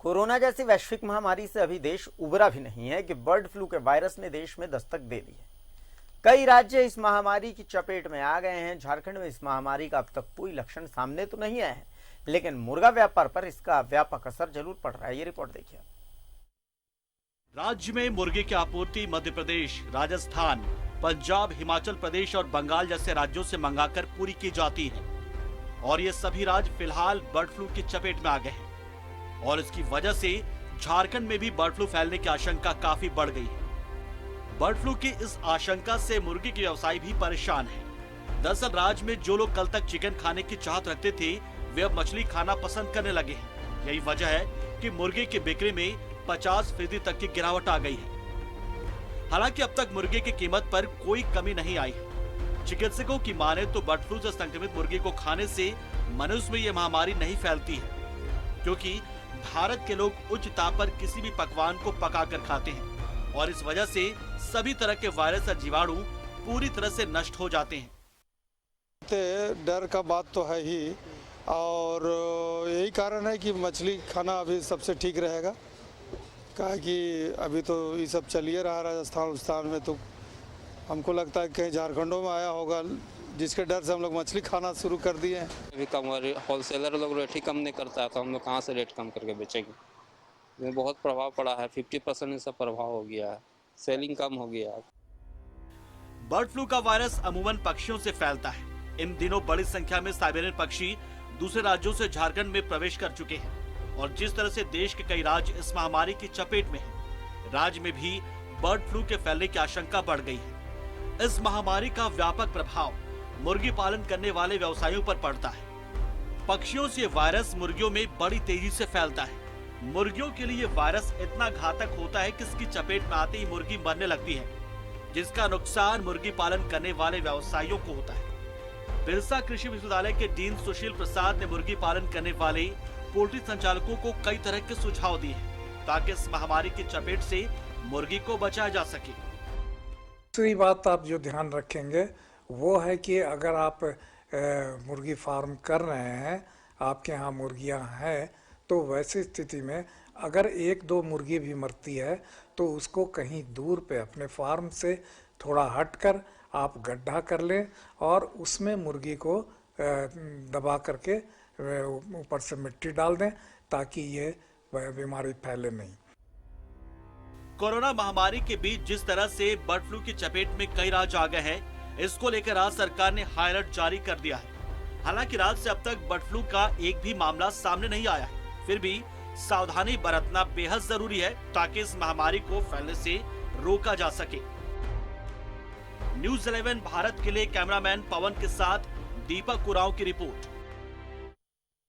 Corona जैसी वैश्विक महामारी से अभी देश उबरा भी नहीं है कि बर्ड फ्लू के वायरस ने देश में दस्तक दे दी है। कई राज्य इस महामारी की चपेट में आ गए हैं। झारखंड में इस महामारी का अब तक कोई लक्षण सामने तो नहीं आए हैं, लेकिन मुर्गा व्यापार पर इसका व्यापक असर जरूर पड़ रहा है। ये रिपोर्ट देखिए। राज्य में मुर्गे की आपूर्ति मध्य प्रदेश, राजस्थान, पंजाब, हिमाचल प्रदेश और बंगाल जैसे राज्यों से मंगाकर पूरी की जाती है और ये सभी राज्य फिलहाल बर्ड फ्लू की चपेट में आ गए हैं और इसकी वजह से झारखंड में भी बर्ड फ्लू फैलने की आशंका काफी बढ़ गई है। बर्ड फ्लू की इस आशंका से मुर्गी के व्यवसायी भी परेशान है। दरअसल राज्य में जो लोग कल तक चिकन खाने की चाहत रखते थे, वे अब मछली खाना पसंद करने लगे हैं। यही वजह है कि मुर्गे की बिक्री में 50% तक की गिरावट आ गई है। हालांकि अब तक मुर्गे की कीमत पर कोई कमी नहीं आई है। चिकित्सकों की माने तो बर्ड फ्लू से संक्रमित मुर्गे को खाने से मनुष्य में यह महामारी नहीं फैलती है, क्योंकि भारत के लोग उच्च ताप पर किसी भी पकवान को पकाकर खाते हैं और इस वजह से सभी तरह के वायरस और जीवाणु पूरी तरह से नष्ट हो जाते हैं। डर का बात तो है ही और यही कारण है कि मछली खाना अभी सबसे ठीक रहेगा। कहा कि अभी तो ये सब चलिए रहा राजस्थान में, तो हमको लगता है कहीं झारखंडों में आया होगा, जिसके डर से हम लोग मछली खाना शुरू कर दिए हैं। अभी कम होलसेलर लोग रेट ही कम नहीं करता है, तो हम लोग कहाँ से रेट कम करके बेचेंगे। इसमें बहुत प्रभाव पड़ा है, 50% इसका प्रभाव हो गया है, सेलिंग कम हो गया है। बर्ड फ्लू का वायरस अमूमन पक्षियों से फैलता है। इन दिनों बड़ी संख्या में साइबेरियन पक्षी दूसरे राज्यों से झारखंड में प्रवेश कर चुके हैं और जिस तरह से देश के कई राज्य इस महामारी की चपेट में हैं, राज्य में भी बर्ड फ्लू के फैलने की आशंका बढ़ गई है। इस महामारी का व्यापक प्रभाव मुर्गी पालन करने वाले व्यवसायियों पर पड़ता है। पक्षियों से वायरस मुर्गियों में बड़ी तेजी से फैलता है। मुर्गियों के लिए वायरस इतना घातक होता है कि इसकी चपेट में आते ही मुर्गी मरने लगती है, जिसका नुकसान मुर्गी पालन करने वाले व्यवसायियों को होता है। बिरसा कृषि विश्वविद्यालय के डीन सुशील प्रसाद ने मुर्गी पालन करने वाले पोल्ट्री संचालकों को कई तरह के सुझाव दिए हैं ताकि इस महामारी की चपेट से मुर्गी को बचाया जा सके। दूसरी बात आप जो ध्यान रखेंगे वो है कि अगर आप मुर्गी फार्म कर रहे हैं, आपके यहाँ मुर्गियाँ हैं, तो वैसी स्थिति में अगर एक दो मुर्गी भी मरती है तो उसको कहीं दूर पे अपने फार्म से थोड़ा हटकर आप गड्ढा कर लें और उसमें मुर्गी को दबा करके ऊपर से मिट्टी डाल दें ताकि ये बीमारी फैले नहीं। कोरोना महामारी के बीच जिस तरह से बर्ड फ्लू की चपेट में कई राज्य आ गए हैं, इसको लेकर राज्य सरकार ने हाई अलर्ट जारी कर दिया है। हालांकि राज्य से अब तक बर्ड फ्लू का एक भी मामला सामने नहीं आया है, फिर भी सावधानी बरतना बेहद जरूरी है ताकि इस महामारी को फैलने से रोका जा सके। न्यूज़ 11 भारत के लिए कैमरामैन पवन के साथ दीपक कुराव की रिपोर्ट।